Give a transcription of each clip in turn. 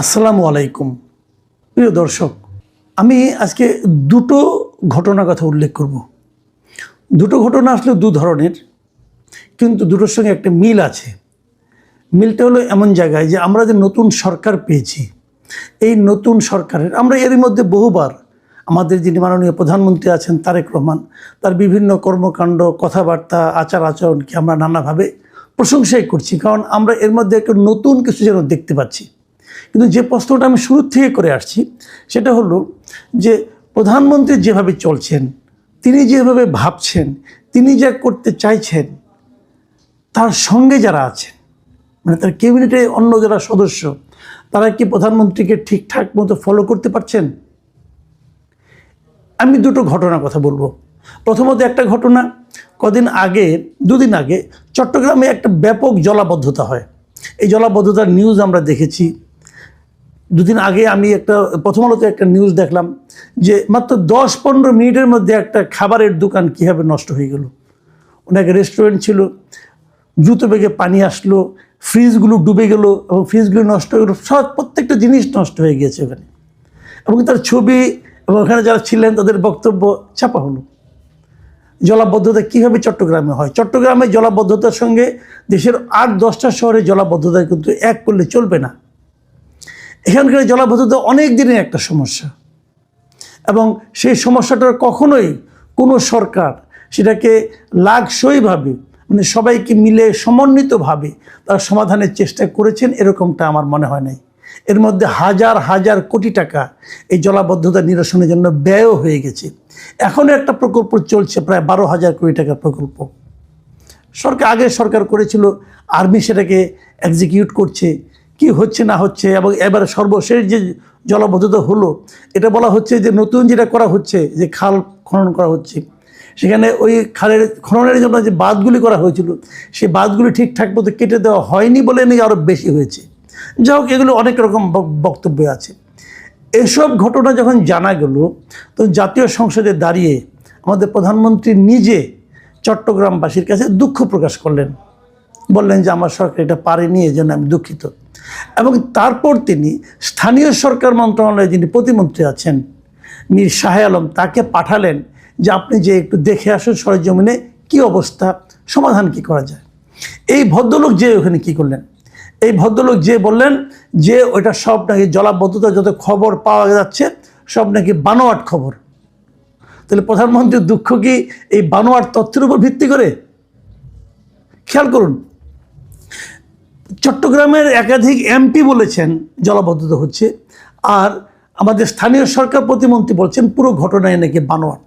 আসসালামু আলাইকুম প্রিয় দর্শক, আমি আজকে দুটো ঘটনার কথা উল্লেখ করব। দুটো ঘটনা আসলে দু ধরনের, কিন্তু দুটোর সঙ্গে একটা মিল আছে। মিলটা হলো এমন জায়গায় যে আমরা যে নতুন সরকার পেয়েছি, এই নতুন সরকারের আমরা এরই মধ্যে বহুবার আমাদের যিনি মাননীয় প্রধানমন্ত্রী আছেন তারেক রহমান, তার বিভিন্ন কর্মকাণ্ড, কথাবার্তা, আচার আচরণকে আমরা নানাভাবে প্রশংসাই করছি, কারণ আমরা এর মধ্যে একটা নতুন কিছু যেন দেখতে পাচ্ছি। কিন্তু যে প্রশ্নটা আমি শুরু থেকে করে আসছি সেটা হলো যে প্রধানমন্ত্রী যেভাবে চলছেন, তিনি যেভাবে ভাবছেন, তিনি যা করতে চাইছেন, তার সঙ্গে যারা আছেন, মানে তার ক্যাবিনেটে অন্য যারা সদস্য, তারা কি প্রধানমন্ত্রীকে ঠিকঠাক মতো ফলো করতে পারছেন? আমি দুটো ঘটনার কথা বলবো। প্রথমত একটা ঘটনা, দুদিন আগে চট্টগ্রামে একটা ব্যাপক জলাবদ্ধতা হয়। এই জলাবদ্ধতার নিউজ আমরা দেখেছি। দুদিন আগে আমি প্রথম আলোতে একটা নিউজ দেখলাম যে মাত্র 10-15 মিনিটের মধ্যে একটা খাবারের দোকান কীভাবে নষ্ট হয়ে গেল। অনেক রেস্টুরেন্ট ছিল, দ্রুত বেগে পানি আসলো, ফ্রিজগুলো ডুবে গেল এবং ফ্রিজগুলো নষ্ট হয়ে গেলো, সব প্রত্যেকটা জিনিস নষ্ট হয়ে গিয়েছে ওখানে। এবং তার ছবি এবং ওখানে যারা ছিলেন তাদের বক্তব্য ছাপা হলো। জলাবদ্ধতা কীভাবে চট্টগ্রামে হয়? চট্টগ্রামে জলাবদ্ধতার সঙ্গে দেশের 8-10টা শহরে জলাবদ্ধতা কিন্তু এক করলে চলবে না। এখানকার জলাবদ্ধতা অনেক দিনের একটা সমস্যা, এবং সেই সমস্যাটার কখনোই কোনো সরকার সেটাকে লাগসইভাবে, মানে সবাইকে মিলে সমন্বিতভাবে তার সমাধানের চেষ্টা করেছেন এরকমটা আমার মনে হয় নাই। এর মধ্যে হাজার হাজার কোটি টাকা এই জলাবদ্ধতা নিরসনের জন্য ব্যয়ও হয়ে গেছে। এখনও একটা প্রকল্প চলছে, প্রায় 12,000 কোটি টাকার প্রকল্প। আগের সরকার করেছিল, আর্মি সেটাকে এক্সিকিউট করছে, কি হচ্ছে না হচ্ছে। এবং এবার সর্বশেষ যে জলাবদ্ধতা হলো, এটা বলা হচ্ছে যে নতুন যেটা করা হচ্ছে, যে খাল খনন করা হচ্ছে, সেখানে ওই খালের খননের জন্য যে বাঁধগুলি করা হয়েছিল, সেই বাঁধগুলি ঠিকঠাক মতো কেটে দেওয়া হয়নি বলে নাকি আরও বেশি হয়েছে। যাই হোক, এগুলো অনেক রকম বক্তব্য আছে। এসব ঘটনা যখন জানা গেল, তো জাতীয় সংসদে দাঁড়িয়ে আমাদের প্রধানমন্ত্রী নিজে চট্টগ্রামবাসীর কাছে দুঃখ প্রকাশ করলেন, বললেন যে আমার সরকার এটা পারেনি, এই জন্য আমি দুঃখিত। এবং তারপর তিনি স্থানীয় সরকার মন্ত্রণালয়ে যিনি প্রতিমন্ত্রী আছেন মীর শাহে আলম, তাকে পাঠালেন যে আপনি যে একটু দেখে আসুন সরেজমিনে কী অবস্থা, সমাধান কি করা যায়। এই ভদ্রলোক যে ওখানে কি করলেন, এই ভদ্রলোক যে বললেন যে ওইটা সব নাকি জলাবদ্ধতা যত খবর পাওয়া যাচ্ছে সব নাকি বানোয়াট খবর। তাহলে প্রধানমন্ত্রীর দুঃখ কি এই বানোয়াট তথ্যের উপর ভিত্তি করে? খেয়াল করুন, চট্টগ্রামের একাধিক এমপি বলেছেন জলাবদ্ধতা হচ্ছে, আর আমাদের স্থানীয় সরকার প্রতিমন্ত্রী বলছেন পুরো ঘটনায় নাকি বানোয়াট।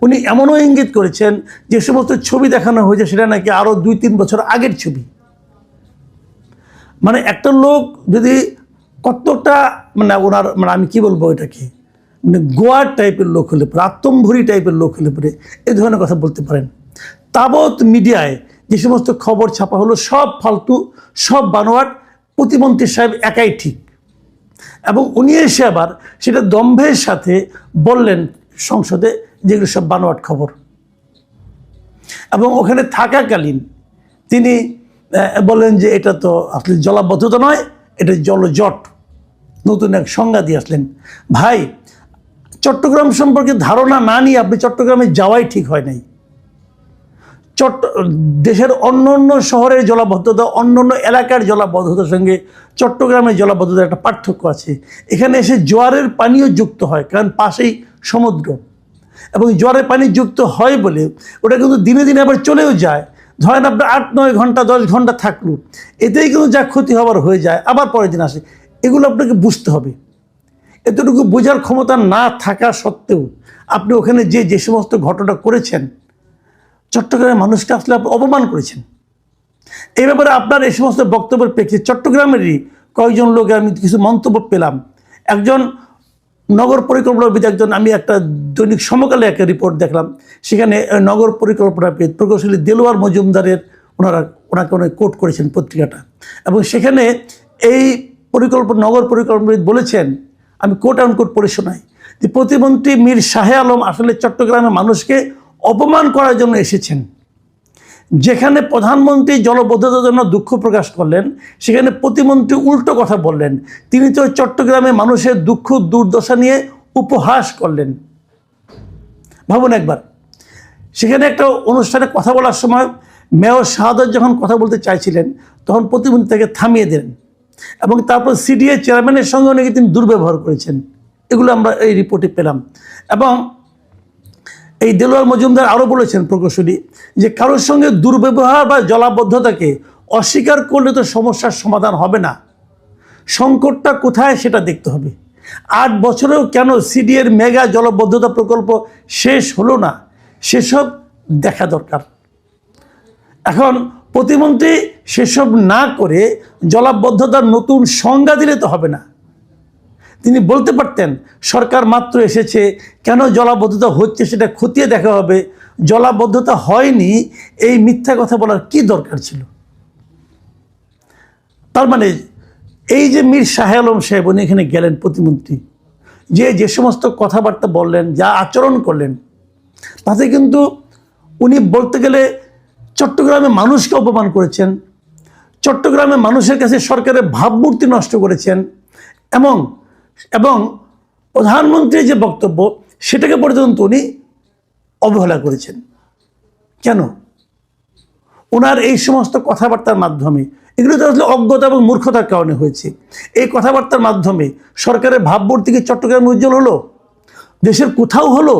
উনি এমনও ইঙ্গিত করেছেন যে সমস্ত ছবি দেখানো হয়েছে সেটা নাকি আরও 2-3 বছর আগের ছবি। মানে একটা লোক যদি কতটা আমি কি বলবো, এটাকে গোয়ার টাইপের লোক হলে পরে, আত্মম্ভরি টাইপের লোক হলে পরে এই ধরনের কথা বলতে পারেন। তাবৎ মিডিয়ায় যে সমস্ত খবর ছাপা হলো সব ফালতু, সব বানোয়াট, প্রতিমন্ত্রী সাহেব একাই ঠিক। এবং উনি এসে আবার সেটা দম্ভের সাথে বললেন সংসদে যেগুলো সব বানোয়াট খবর। এবং ওখানে থাকাকালীন তিনি বললেন যে এটা তো আসলে জলাবদ্ধতা নয়, এটা জলজট, নতুন এক সংজ্ঞা দিয়ে আসলেন। ভাই, চট্টগ্রাম সম্পর্কে ধারণা না নিয়ে আপনি চট্টগ্রামে যাওয়াই ঠিক হয় নাই। দেশের অন্য অন্য শহরের জলাবদ্ধতা, অন্য অন্য এলাকার জলাবদ্ধতার সঙ্গে চট্টগ্রামের জলাবদ্ধতার একটা পার্থক্য আছে। এখানে এসে জোয়ারের পানিও যুক্ত হয়, কারণ পাশেই সমুদ্র, এবং জোয়ারের পানি যুক্ত হয় বলে ওটা কিন্তু দিনে দিনে আবার চলেও যায়। ধরেন আপনার 8-9 ঘন্টা 10 ঘন্টা থাকলো, এতেই কিন্তু যা ক্ষতি হবার হয়ে যায়, আবার পরের দিন আসে। এগুলো আপনাকে বুঝতে হবে। এতটুকু বোঝার ক্ষমতা না থাকা সত্ত্বেও আপনি ওখানে যে সমস্ত ঘটনা করেছেন, চট্টগ্রামের মানুষকে আসলে আপনি অপমান করেছেন। এই ব্যাপারে আপনার এই সমস্ত বক্তব্যের প্রেক্ষিতে চট্টগ্রামেরই কয়েকজন লোক আমি কিছু মন্তব্য পেলাম। একজন নগর পরিকল্পনাবিদ, আমি একটা দৈনিক সমকালে একটা রিপোর্ট দেখলাম, সেখানে নগর পরিকল্পনাবিদ প্রকৌশলী দেলোয়ার মজুমদারের ওনাকে অনেক কোট করেছেন পত্রিকাটা। এবং সেখানে এই নগর পরিকল্পনাবিদ বলেছেন, আমি কোট আনকোট পড়ে শোনাই, যে প্রতিমন্ত্রী মীর শাহে আলম আসলে চট্টগ্রামের মানুষকে অপমান করার জন্য এসেছেন। যেখানে প্রধানমন্ত্রী জলবদ্ধতার জন্য দুঃখ প্রকাশ করলেন, সেখানে প্রতিমন্ত্রী উল্টো কথা বললেন। তিনি তো চট্টগ্রামে মানুষের দুঃখ দুর্দশা নিয়ে উপহাস করলেন। ভাবুন একবার, সেখানে একটা অনুষ্ঠানে কথা বলার সময় মেয়র শাহাদাত যখন কথা বলতে চাইছিলেন, তখন প্রতিমন্ত্রী তাকে থামিয়ে দিলেন এবং তারপর সিডিএ চেয়ারম্যানের সঙ্গে নাকি তিনি দুর্ব্যবহার করেছেন। এগুলো আমরা এই রিপোর্টে পেলাম। এবং এই দেলোয়ার মজুমদার আরও বলেছেন প্রকৌশলী যে কারোর সঙ্গে দুর্ব্যবহার বা জলাবদ্ধতাকে অস্বীকার করলে তো সমস্যার সমাধান হবে না, সংকটটা কোথায় সেটা দেখতে হবে। 8 বছরেও কেন সিডিএর মেগা জলবদ্ধতা প্রকল্প শেষ হলো না, সেসব দেখা দরকার। এখন প্রতিমন্ত্রী সেসব না করে জলাবদ্ধতার নতুন সংজ্ঞা দিলে তো হবে না। তিনি বলতে পারতেন সরকার মাত্র এসেছে, কেন জলাবদ্ধতা হচ্ছে সেটা খতিয়ে দেখা হবে, জলাবদ্ধতা হয়নি এই মিথ্যা কথা বলার কি দরকার ছিল। তার মানে এই যে মীর শাহ আলম সাহেব উনি এখানে গেলেন, প্রতিমন্ত্রী যে সমস্ত কথাবার্তা বললেন, যা আচরণ করলেন, তাতে কিন্তু উনি বলতে গেলে চট্টগ্রামে মানুষকে অপমান করেছেন, চট্টগ্রামে মানুষের কাছে সরকারের ভাবমূর্তি নষ্ট করেছেন এবং এবং প্রধানমন্ত্রীর যে বক্তব্য সেটাকে পর্যন্ত উনি অবহেলা করেছেন। কেন? ওনার এই সমস্ত কথাবার্তার মাধ্যমে, এগুলো তো আসলে অজ্ঞতা এবং মূর্খতার কারণে হয়েছে। এই কথাবার্তার মাধ্যমে সরকারের ভাবমূর্তি কি চট্টগ্রামে উজ্জ্বল হলো? দেশের কোথাও হলো?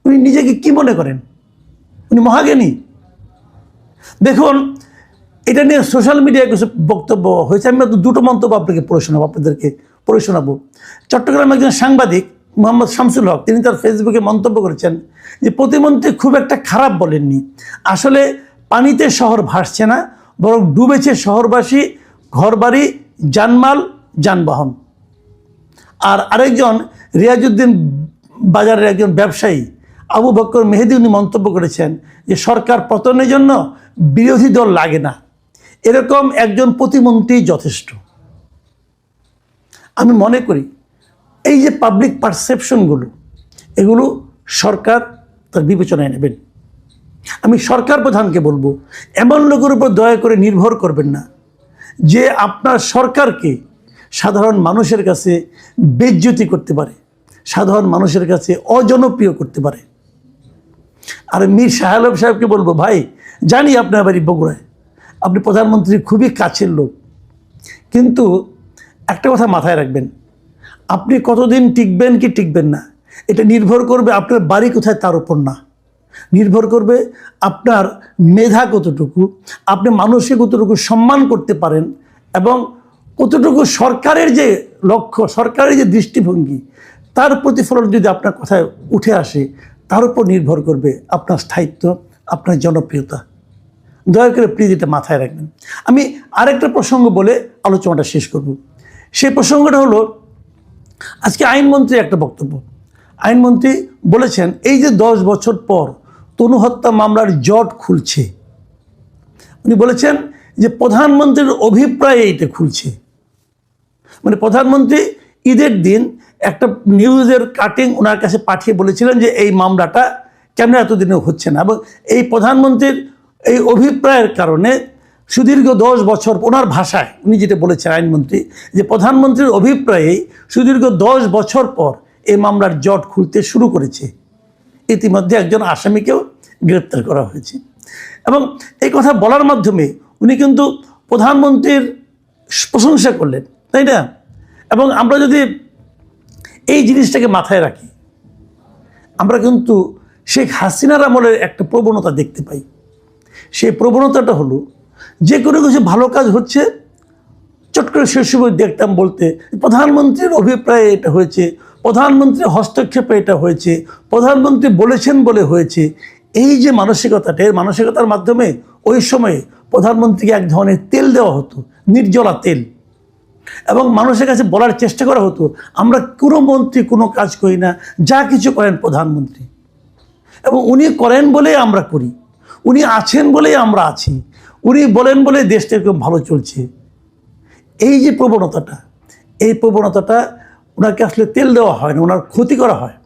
উনি নিজেকে কি মনে করেন? উনি মহাজ্ঞানী। দেখুন, এটা নিয়ে সোশ্যাল মিডিয়ায় কিছু বক্তব্য হয়েছে। আমি দুটো মন্তব্য আপনাদেরকে পড়ে শোনাবো। চট্টগ্রামের একজন সাংবাদিক মোহাম্মদ শামসুল হক, তিনি তার ফেসবুকে মন্তব্য করেছেন যে প্রতিমন্ত্রী খুব একটা খারাপ বলেননি, আসলে পানিতে শহর ভাসছে না, বরং ডুবেছে শহরবাসী, ঘরবাড়ি, জানমাল, যানবাহন। আর আরেকজন রিয়াজউদ্দিন বাজারের একজন ব্যবসায়ী আবু বকর মেহেদি, উনি মন্তব্য করেছেন যে সরকার পতনের জন্য বিরোধী দল লাগে না, এরকম একজন প্রতিমন্ত্রী যথেষ্ট। আমি মনে করি এই যে পাবলিক পারসেপশনগুলো, এগুলো সরকার তার বিবেচনায় নেবেন। আমি সরকার প্রধানকে বলবো, এমন লোকের উপর দয়া করে নির্ভর করবেন না যে আপনার সরকারকে সাধারণ মানুষের কাছে বেইজ্জতি করতে পারে, সাধারণ মানুষের কাছে অজনপ্রিয় করতে পারে। আর মীর শাহ আলম সাহেবকে বলবো, ভাই জানি আপনার বাড়ি বগুড়ায়, আপনি প্রধানমন্ত্রীর খুবই কাছের লোক, কিন্তু একটা কথা মাথায় রাখবেন, আপনি কতদিন টিকবেন কি টিকবেন না, এটা নির্ভর করবে আপনার বাড়ি কোথায় তার উপর না, নির্ভর করবে আপনার মেধা কতটুকু, আপনি মানুষকে কতটুকু সম্মান করতে পারেন এবং কতটুকু সরকারের যে লক্ষ্য, সরকারের যে দৃষ্টিভঙ্গি, তার প্রতিফলন যদি আপনার কথায় উঠে আসে, তার উপর নির্ভর করবে আপনার স্থায়িত্ব, আপনার জনপ্রিয়তা। দয়া করে প্লিজ এটা মাথায় রাখবেন। আমি আরেকটা প্রসঙ্গ বলে আলোচনাটা শেষ করব। সেই প্রসঙ্গটা হলো, আজকে আইনমন্ত্রী একটা বক্তব্য, আইনমন্ত্রী বলেছেন এই যে 10 বছর পর তনু হত্যা মামলার জট খুলছে, উনি বলেছেন যে প্রধানমন্ত্রীর অভিপ্রায়ে এইটা খুলছে। মানে প্রধানমন্ত্রী ঈদের দিন একটা নিউজের কাটিং ওনার কাছে পাঠিয়ে বলেছিলেন যে এই মামলাটা কেন এতদিনে হচ্ছে না, এবং এই প্রধানমন্ত্রীর এই অভিপ্রায়ের কারণে সুদীর্ঘ 10 বছর, ওনার ভাষায় উনি যেটা বলেছেন আইনমন্ত্রী, যে প্রধানমন্ত্রীর অভিপ্রায়েই সুদীর্ঘ 10 বছর পর এই মামলার জট খুলতে শুরু করেছে। ইতিমধ্যে একজন আসামিকেও গ্রেপ্তার করা হয়েছে। এবং এই কথা বলার মাধ্যমে উনি কিন্তু প্রধানমন্ত্রীর প্রশংসা করলেন, তাই না? এবং আমরা যদি এই জিনিসটাকে মাথায় রাখি, আমরা কিন্তু শেখ হাসিনার আমলের একটা প্রবণতা দেখতে পাই। সেই প্রবণতাটা হলো, যে কোনো কিছু ভালো কাজ হচ্ছে চট করে শেষ সময় দেখতাম বলতে প্রধানমন্ত্রীর অভিপ্রায়ে এটা হয়েছে, প্রধানমন্ত্রীর হস্তক্ষেপে এটা হয়েছে, প্রধানমন্ত্রী বলেছেন বলে হয়েছে। এই যে মানসিকতাটা, এর মানসিকতার মাধ্যমে ওই সময়ে প্রধানমন্ত্রীকে এক ধরনের তেল দেওয়া হতো, নির্জলা তেল, এবং মানুষের কাছে বলার চেষ্টা করা হতো আমরা কোনো মন্ত্রী কোনো কাজ করি না, যা কিছু করেন প্রধানমন্ত্রী, এবং উনি করেন বলেই আমরা করি, উনি আছেন বলেই আমরা আছি, উনি বলেন বলে দেশটা এরকম ভালো চলছে। এই যে প্রবণতাটা, এই প্রবণতাটা ওনাকে আসলে তেল দেওয়া হয় না, ওনার ক্ষতি করা হয়।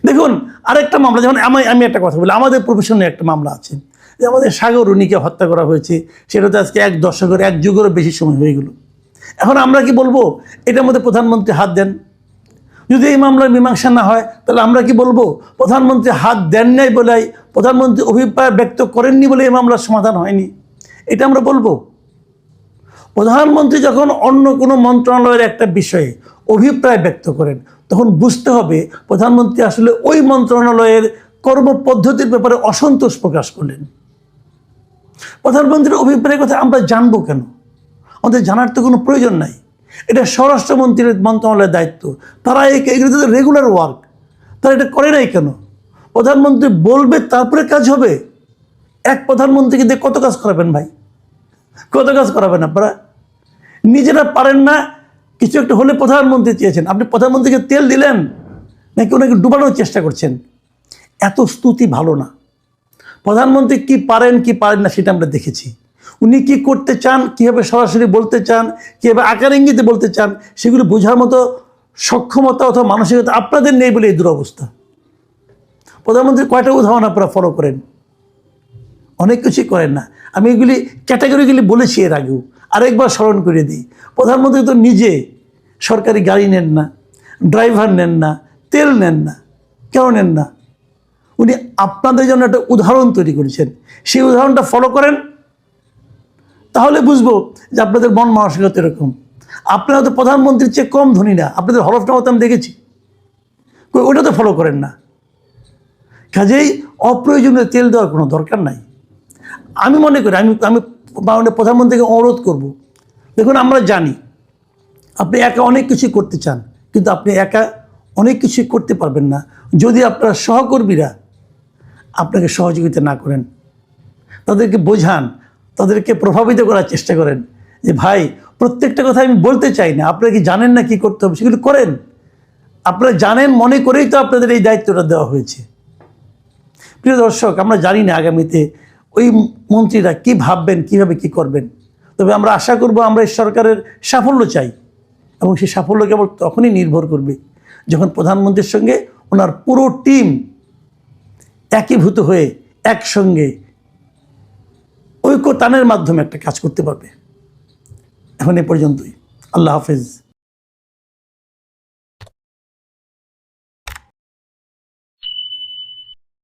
দেখুন আরেকটা মামলা, যেমন আমি একটা কথা বলি, আমাদের প্রফেশনে একটা মামলা আছে, যে আমাদের সাগর রুনিকে হত্যা করা হয়েছে, সেটা তো আজকে 1 দশকের 1 যুগেরও বেশি সময় হয়ে গেল। এখন আমরা কি বলবো এটার মধ্যে প্রধানমন্ত্রী হাত দেন? যদি এই মামলার মীমাংসা না হয় তাহলে আমরা কি বলবো প্রধানমন্ত্রী হাত দেন নাই বলে, প্রধানমন্ত্রী অভিপ্রায় ব্যক্ত করেননি বলে এই মামলার সমাধান হয়নি? এটা আমরা বলবো? প্রধানমন্ত্রী যখন অন্য কোনো মন্ত্রণালয়ের একটা বিষয়ে অভিপ্রায় ব্যক্ত করেন তখন বুঝতে হবে প্রধানমন্ত্রী আসলে ওই মন্ত্রণালয়ের কর্মপদ্ধতির ব্যাপারে অসন্তোষ প্রকাশ করলেন। প্রধানমন্ত্রীর অভিপ্রায়ের কথা আমরা জানবো কেন? আমাদের জানার তো কোনো প্রয়োজন নাই। এটা স্বরাষ্ট্রমন্ত্রীর মন্ত্রণালয়ের দায়িত্ব, তারা এগুলো তো রেগুলার ওয়ার্ক, তারা এটা করে নাই কেন? প্রধানমন্ত্রী বলবে তারপরে কাজ হবে। এক প্রধানমন্ত্রীকে দিয়ে কত কাজ করাবেন ভাই? কত কাজ করাবেন আপনারা? নিজেরা পারেন না, কিছু একটা হলে প্রধানমন্ত্রী চেয়েছেন, আপনি প্রধানমন্ত্রীকে তেল দিলেন নাকি ওনাকে ডুবানোর চেষ্টা করছেন? এত স্তুতি ভালো না। প্রধানমন্ত্রী কি পারেন কি পারেন না সেটা আমরা দেখেছি। উনি কি করতে চান, কীভাবে সরাসরি বলতে চান, কীভাবে আকার ইঙ্গিতে বলতে চান, সেগুলো বোঝার মতো সক্ষমতা অথবা মানসিকতা আপনাদের নেই বলে এই দুরবস্থা। প্রধানমন্ত্রীর কয়টা উদাহরণ আপনারা ফলো করেন? অনেক কিছুই করেন না। আমি এগুলি ক্যাটাগরিগুলি বলেছি এর আগেও, আরেকবার স্মরণ করে দিই। প্রধানমন্ত্রী তো নিজে সরকারি গাড়ি নেন না, ড্রাইভার নেন না, তেল নেন না। কেন নেন না? উনি আপনাদের জন্য একটা উদাহরণ তৈরি করেছেন। সেই উদাহরণটা ফলো করেন, তাহলে বুঝবো যে আপনাদের মন মানসিকতা এরকম। আপনারা তো প্রধানমন্ত্রীর চেয়ে কম ধনী না, আপনাদের হলফনামা আমি দেখেছি, ওইটা তো ফলো করেন না। কাজেই অপ্রয়োজনীয় তেল দেওয়ার কোনো দরকার নাই। আমি মনে করি আমি প্রধানমন্ত্রীকে অনুরোধ করব, দেখুন আমরা জানি আপনি একা অনেক কিছু করতে চান, কিন্তু আপনি একা অনেক কিছু করতে পারবেন না যদি আপনার সহকর্মীরা আপনাকে সহযোগিতা না করেন। তাদেরকে বোঝান, তাদেরকে প্রভাবিত করার চেষ্টা করেন যে ভাই প্রত্যেকটা কথা আমি বলতে চাই না, আপনারা কি জানেন না কী করতে হবে, সেগুলো করেন। আপনারা জানেন মনে করেই তো আপনাদের এই দায়িত্বটা দেওয়া হয়েছে। প্রিয় দর্শক, আমরা জানি না আগামীতে ওই মন্ত্রীরা কি ভাববেন, কিভাবে কি করবেন। তবে আমরা আশা করব, আমরা এই সরকারের সাফল্য চাই, এবং সেই সাফল্য কেবল তখনই নির্ভর করবে যখন প্রধানমন্ত্রীর সঙ্গে ওনার পুরো টিম একীভূত হয়ে একসঙ্গে ঐক্যতানের মাধ্যমে একটা কাজ করতে পারবে। এখন এ পর্যন্তই। আল্লাহ হাফেজ।